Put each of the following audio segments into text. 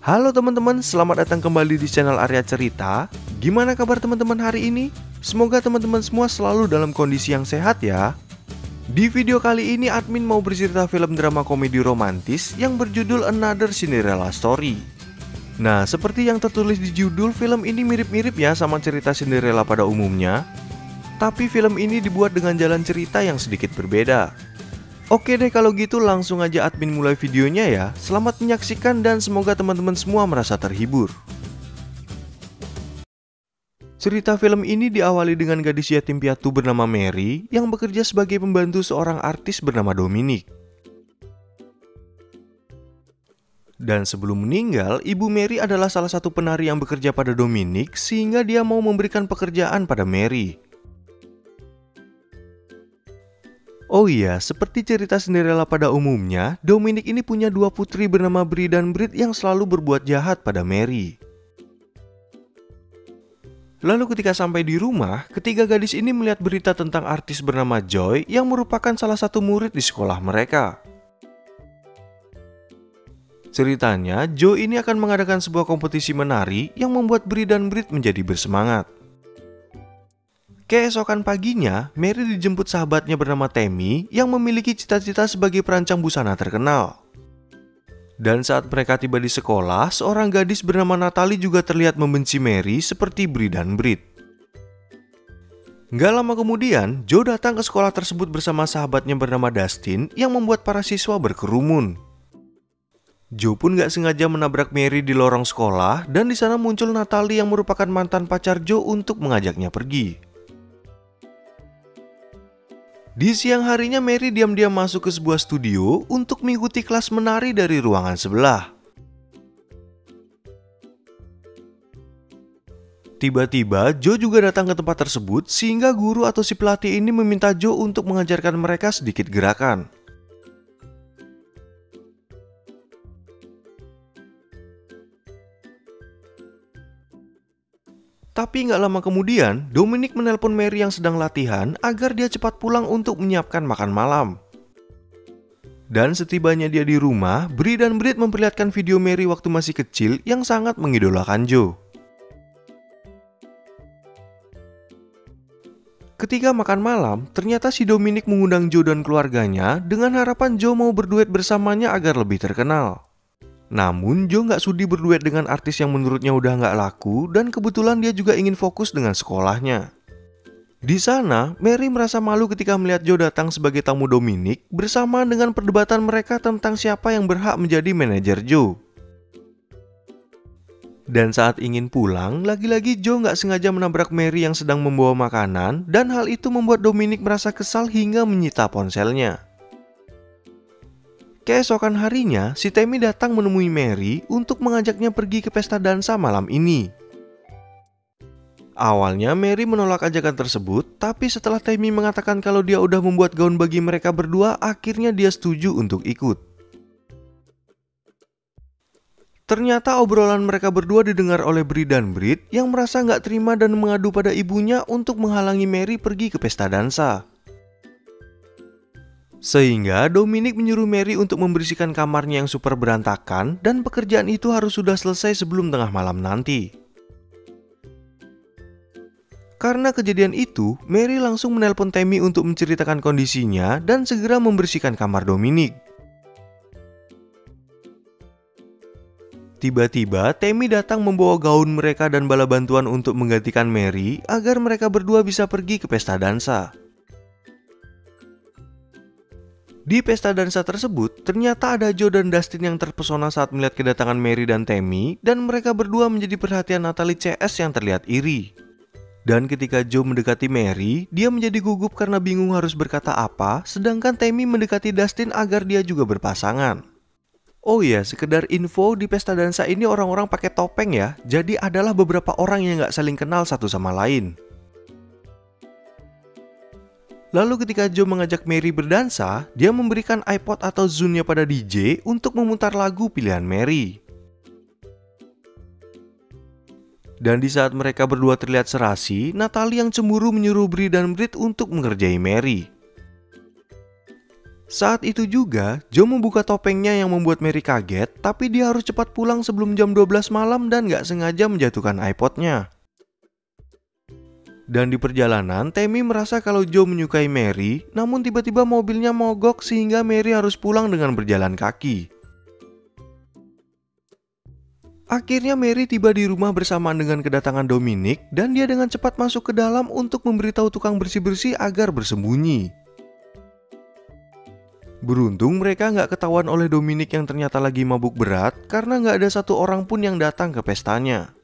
Halo teman-teman, selamat datang kembali di channel Arya Cerita. Gimana kabar teman-teman hari ini? Semoga teman-teman semua selalu dalam kondisi yang sehat ya. Di video kali ini admin mau bercerita film drama komedi romantis yang berjudul Another Cinderella Story. Nah, seperti yang tertulis di judul, film ini mirip-mirip ya sama cerita Cinderella pada umumnya. Tapi film ini dibuat dengan jalan cerita yang sedikit berbeda. Oke deh, kalau gitu langsung aja admin mulai videonya ya. Selamat menyaksikan dan semoga teman-teman semua merasa terhibur. Cerita film ini diawali dengan gadis yatim piatu bernama Mary yang bekerja sebagai pembantu seorang artis bernama Dominic. Dan sebelum meninggal, ibu Mary adalah salah satu penari yang bekerja pada Dominic sehingga dia mau memberikan pekerjaan pada Mary. Oh iya, seperti cerita Cinderella pada umumnya, Dominic ini punya dua putri bernama Brie dan Brit yang selalu berbuat jahat pada Mary. Lalu ketika sampai di rumah, ketiga gadis ini melihat berita tentang artis bernama Joy yang merupakan salah satu murid di sekolah mereka. Ceritanya, Joy ini akan mengadakan sebuah kompetisi menari yang membuat Brie dan Brit menjadi bersemangat. Keesokan paginya, Mary dijemput sahabatnya bernama Tammy yang memiliki cita-cita sebagai perancang busana terkenal. Dan saat mereka tiba di sekolah, seorang gadis bernama Natalie juga terlihat membenci Mary seperti Brie dan Brit. Gak lama kemudian, Joe datang ke sekolah tersebut bersama sahabatnya bernama Dustin yang membuat para siswa berkerumun. Joe pun gak sengaja menabrak Mary di lorong sekolah dan di sana muncul Natalie yang merupakan mantan pacar Joe untuk mengajaknya pergi. Di siang harinya Mary diam-diam masuk ke sebuah studio untuk mengikuti kelas menari dari ruangan sebelah. Tiba-tiba Joe juga datang ke tempat tersebut sehingga guru atau si pelatih ini meminta Joe untuk mengajarkan mereka sedikit gerakan. Tapi nggak lama kemudian, Dominic menelpon Mary yang sedang latihan agar dia cepat pulang untuk menyiapkan makan malam. Dan setibanya dia di rumah, Brie dan Brit memperlihatkan video Mary waktu masih kecil yang sangat mengidolakan Joe. Ketika makan malam, ternyata si Dominic mengundang Joe dan keluarganya dengan harapan Joe mau berduet bersamanya agar lebih terkenal. Namun Joe nggak sudi berduet dengan artis yang menurutnya udah nggak laku dan kebetulan dia juga ingin fokus dengan sekolahnya. Di sana, Mary merasa malu ketika melihat Joe datang sebagai tamu Dominic bersamaan dengan perdebatan mereka tentang siapa yang berhak menjadi manajer Joe. Dan saat ingin pulang, lagi-lagi Joe nggak sengaja menabrak Mary yang sedang membawa makanan dan hal itu membuat Dominic merasa kesal hingga menyita ponselnya. Keesokan harinya, si Tammy datang menemui Mary untuk mengajaknya pergi ke pesta dansa malam ini. Awalnya Mary menolak ajakan tersebut, tapi setelah Tammy mengatakan kalau dia udah membuat gaun bagi mereka berdua, akhirnya dia setuju untuk ikut. Ternyata obrolan mereka berdua didengar oleh Brie dan Brit yang merasa nggak terima dan mengadu pada ibunya untuk menghalangi Mary pergi ke pesta dansa. Sehingga Dominic menyuruh Mary untuk membersihkan kamarnya yang super berantakan dan pekerjaan itu harus sudah selesai sebelum tengah malam nanti. Karena kejadian itu, Mary langsung menelpon Tammy untuk menceritakan kondisinya dan segera membersihkan kamar Dominic. Tiba-tiba Tammy datang membawa gaun mereka dan bala bantuan untuk menggantikan Mary agar mereka berdua bisa pergi ke pesta dansa. Di pesta dansa tersebut, ternyata ada Joe dan Dustin yang terpesona saat melihat kedatangan Mary dan Tammy dan mereka berdua menjadi perhatian Natalie CS yang terlihat iri. Dan ketika Joe mendekati Mary, dia menjadi gugup karena bingung harus berkata apa, sedangkan Tammy mendekati Dustin agar dia juga berpasangan. Oh iya, sekedar info, di pesta dansa ini orang-orang pakai topeng ya, jadi adalah beberapa orang yang nggak saling kenal satu sama lain. Lalu ketika Joe mengajak Mary berdansa, dia memberikan iPod atau Zune-nya pada DJ untuk memutar lagu pilihan Mary. Dan di saat mereka berdua terlihat serasi, Natalie yang cemburu menyuruh Brie dan Brit untuk mengerjai Mary. Saat itu juga, Joe membuka topengnya yang membuat Mary kaget, tapi dia harus cepat pulang sebelum jam 12 malam dan gak sengaja menjatuhkan iPodnya. Dan di perjalanan, Tammy merasa kalau Joe menyukai Mary, namun tiba-tiba mobilnya mogok sehingga Mary harus pulang dengan berjalan kaki. Akhirnya Mary tiba di rumah bersamaan dengan kedatangan Dominic dan dia dengan cepat masuk ke dalam untuk memberitahu tukang bersih-bersih agar bersembunyi. Beruntung mereka nggak ketahuan oleh Dominic yang ternyata lagi mabuk berat karena nggak ada satu orang pun yang datang ke pestanya.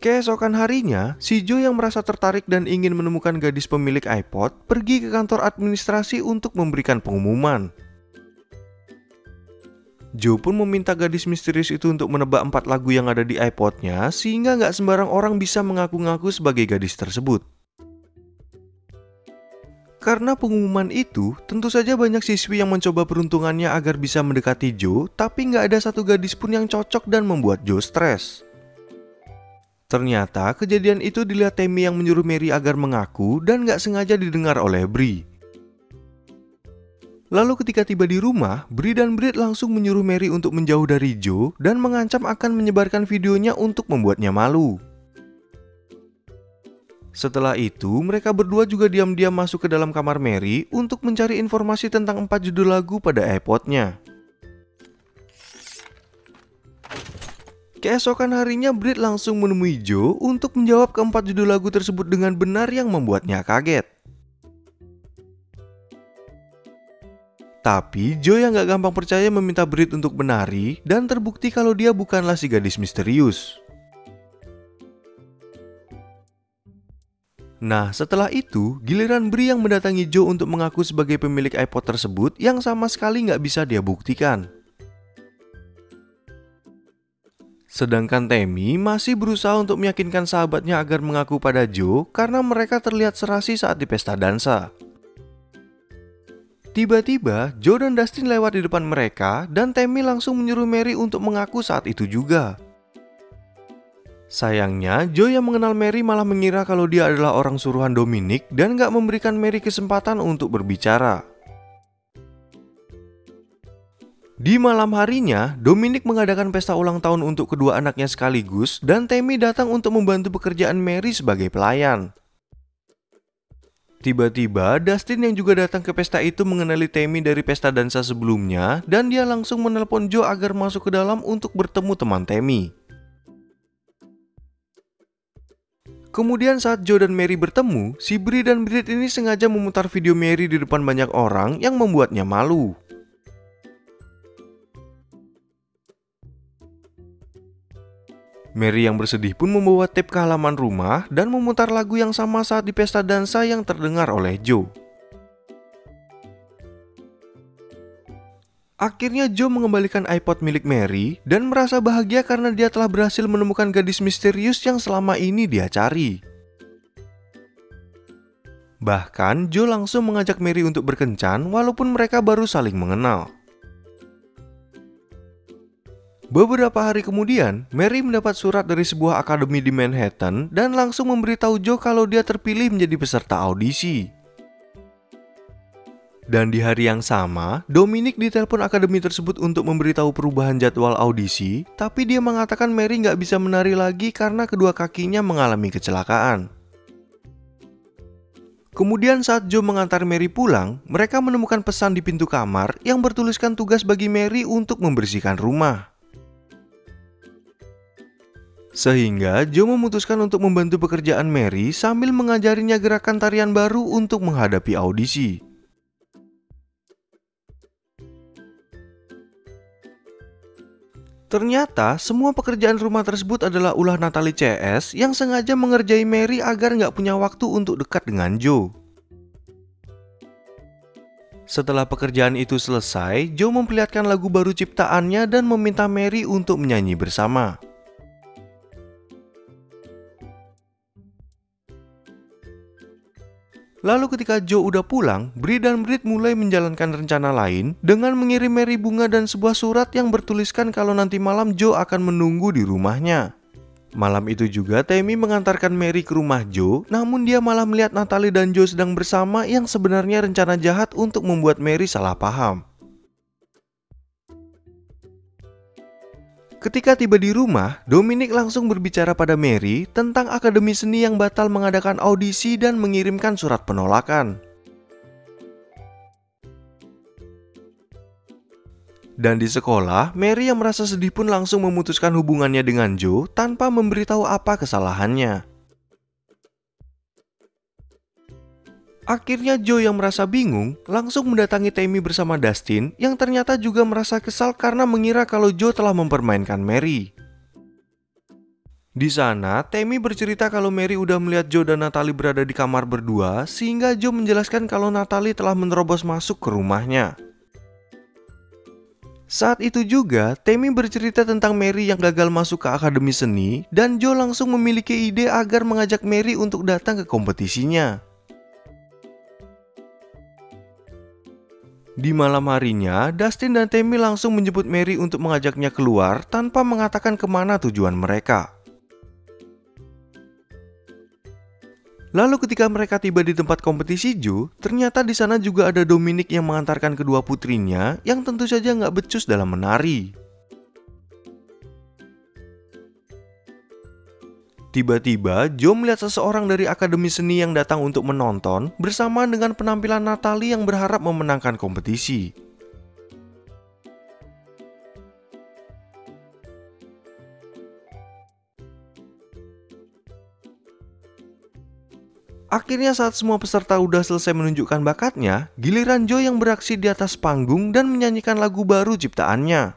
Keesokan harinya, si Joe yang merasa tertarik dan ingin menemukan gadis pemilik iPod pergi ke kantor administrasi untuk memberikan pengumuman. Joe pun meminta gadis misterius itu untuk menebak 4 lagu yang ada di iPodnya sehingga nggak sembarang orang bisa mengaku-ngaku sebagai gadis tersebut. Karena pengumuman itu, tentu saja banyak siswi yang mencoba peruntungannya agar bisa mendekati Joe, tapi nggak ada satu gadis pun yang cocok dan membuat Joe stres. Ternyata kejadian itu dilihat Tammy yang menyuruh Mary agar mengaku dan nggak sengaja didengar oleh Bree. Lalu ketika tiba di rumah, Bree dan Britt langsung menyuruh Mary untuk menjauh dari Joe dan mengancam akan menyebarkan videonya untuk membuatnya malu. Setelah itu, mereka berdua juga diam-diam masuk ke dalam kamar Mary untuk mencari informasi tentang 4 judul lagu pada iPodnya. Keesokan harinya, Britt langsung menemui Joe untuk menjawab keempat judul lagu tersebut dengan benar yang membuatnya kaget. Tapi Joe yang gak gampang percaya meminta Britt untuk menari dan terbukti kalau dia bukanlah si gadis misterius. Nah, setelah itu, giliran Bree yang mendatangi Joe untuk mengaku sebagai pemilik iPod tersebut yang sama sekali nggak bisa dia buktikan. Sedangkan Tammy masih berusaha untuk meyakinkan sahabatnya agar mengaku pada Joe karena mereka terlihat serasi saat di pesta dansa. Tiba-tiba, Joe dan Dustin lewat di depan mereka dan Tammy langsung menyuruh Mary untuk mengaku saat itu juga. Sayangnya, Joe yang mengenal Mary malah mengira kalau dia adalah orang suruhan Dominic dan gak memberikan Mary kesempatan untuk berbicara. Di malam harinya, Dominic mengadakan pesta ulang tahun untuk kedua anaknya sekaligus dan Tammy datang untuk membantu pekerjaan Mary sebagai pelayan. Tiba-tiba, Dustin yang juga datang ke pesta itu mengenali Tammy dari pesta dansa sebelumnya dan dia langsung menelpon Joe agar masuk ke dalam untuk bertemu teman Tammy. Kemudian saat Joe dan Mary bertemu, si Bree dan Britt ini sengaja memutar video Mary di depan banyak orang yang membuatnya malu. Mary yang bersedih pun membawa tape ke halaman rumah dan memutar lagu yang sama saat di pesta dansa yang terdengar oleh Joe. Akhirnya Joe mengembalikan iPod milik Mary dan merasa bahagia karena dia telah berhasil menemukan gadis misterius yang selama ini dia cari. Bahkan Joe langsung mengajak Mary untuk berkencan walaupun mereka baru saling mengenal. Beberapa hari kemudian, Mary mendapat surat dari sebuah akademi di Manhattan dan langsung memberitahu Joe kalau dia terpilih menjadi peserta audisi. Dan di hari yang sama, Dominic ditelepon akademi tersebut untuk memberitahu perubahan jadwal audisi, tapi dia mengatakan Mary nggak bisa menari lagi karena kedua kakinya mengalami kecelakaan. Kemudian saat Joe mengantar Mary pulang, mereka menemukan pesan di pintu kamar yang bertuliskan tugas bagi Mary untuk membersihkan rumah. Sehingga Joe memutuskan untuk membantu pekerjaan Mary sambil mengajarinya gerakan tarian baru untuk menghadapi audisi. Ternyata semua pekerjaan rumah tersebut adalah ulah Natalie CS yang sengaja mengerjai Mary agar nggak punya waktu untuk dekat dengan Joe. Setelah pekerjaan itu selesai, Joe memperlihatkan lagu baru ciptaannya dan meminta Mary untuk menyanyi bersama. Lalu ketika Joe udah pulang, Bree dan Britt mulai menjalankan rencana lain dengan mengirim Mary bunga dan sebuah surat yang bertuliskan kalau nanti malam Joe akan menunggu di rumahnya. Malam itu juga Tammy mengantarkan Mary ke rumah Joe, namun dia malah melihat Natalie dan Joe sedang bersama yang sebenarnya rencana jahat untuk membuat Mary salah paham. Ketika tiba di rumah, Dominic langsung berbicara pada Mary tentang akademi seni yang batal mengadakan audisi dan mengirimkan surat penolakan. Dan di sekolah, Mary yang merasa sedih pun langsung memutuskan hubungannya dengan Joe tanpa memberitahu apa kesalahannya. Akhirnya Joe yang merasa bingung langsung mendatangi Tammy bersama Dustin yang ternyata juga merasa kesal karena mengira kalau Joe telah mempermainkan Mary. Di sana, Tammy bercerita kalau Mary udah melihat Joe dan Natalie berada di kamar berdua sehingga Joe menjelaskan kalau Natalie telah menerobos masuk ke rumahnya. Saat itu juga, Tammy bercerita tentang Mary yang gagal masuk ke akademi seni dan Joe langsung memiliki ide agar mengajak Mary untuk datang ke kompetisinya. Di malam harinya, Dustin dan Tammy langsung menjemput Mary untuk mengajaknya keluar tanpa mengatakan kemana tujuan mereka. Lalu ketika mereka tiba di tempat kompetisi Joe, ternyata di sana juga ada Dominic yang mengantarkan kedua putrinya yang tentu saja nggak becus dalam menari. Tiba-tiba, Joe melihat seseorang dari akademi seni yang datang untuk menonton bersamaan dengan penampilan Natalie yang berharap memenangkan kompetisi. Akhirnya saat semua peserta udah selesai menunjukkan bakatnya, giliran Joe yang beraksi di atas panggung dan menyanyikan lagu baru ciptaannya.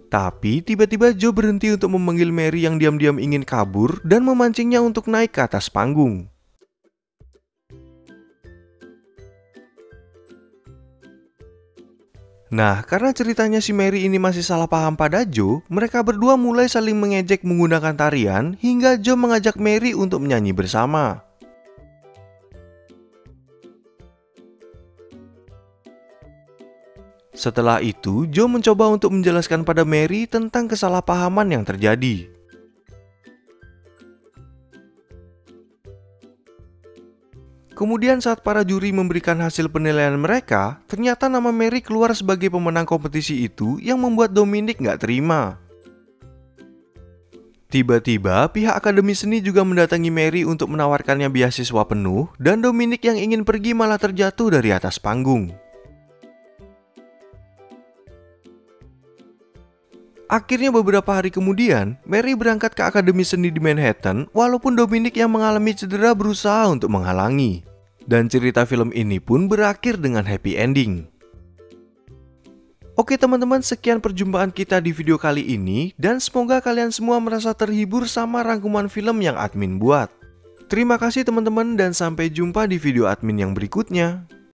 Tapi tiba-tiba Joe berhenti untuk memanggil Mary yang diam-diam ingin kabur dan memancingnya untuk naik ke atas panggung. Nah, karena ceritanya si Mary ini masih salah paham pada Joe, mereka berdua mulai saling mengejek menggunakan tarian hingga Joe mengajak Mary untuk menyanyi bersama. Setelah itu, Joe mencoba untuk menjelaskan pada Mary tentang kesalahpahaman yang terjadi. Kemudian saat para juri memberikan hasil penilaian mereka, ternyata nama Mary keluar sebagai pemenang kompetisi itu yang membuat Dominic nggak terima. Tiba-tiba, pihak Akademi Seni juga mendatangi Mary untuk menawarkannya beasiswa penuh dan Dominic yang ingin pergi malah terjatuh dari atas panggung. Akhirnya beberapa hari kemudian, Mary berangkat ke Akademi Seni di Manhattan walaupun Dominic yang mengalami cedera berusaha untuk menghalangi. Dan cerita film ini pun berakhir dengan happy ending. Oke teman-teman, sekian perjumpaan kita di video kali ini dan semoga kalian semua merasa terhibur sama rangkuman film yang admin buat. Terima kasih teman-teman dan sampai jumpa di video admin yang berikutnya.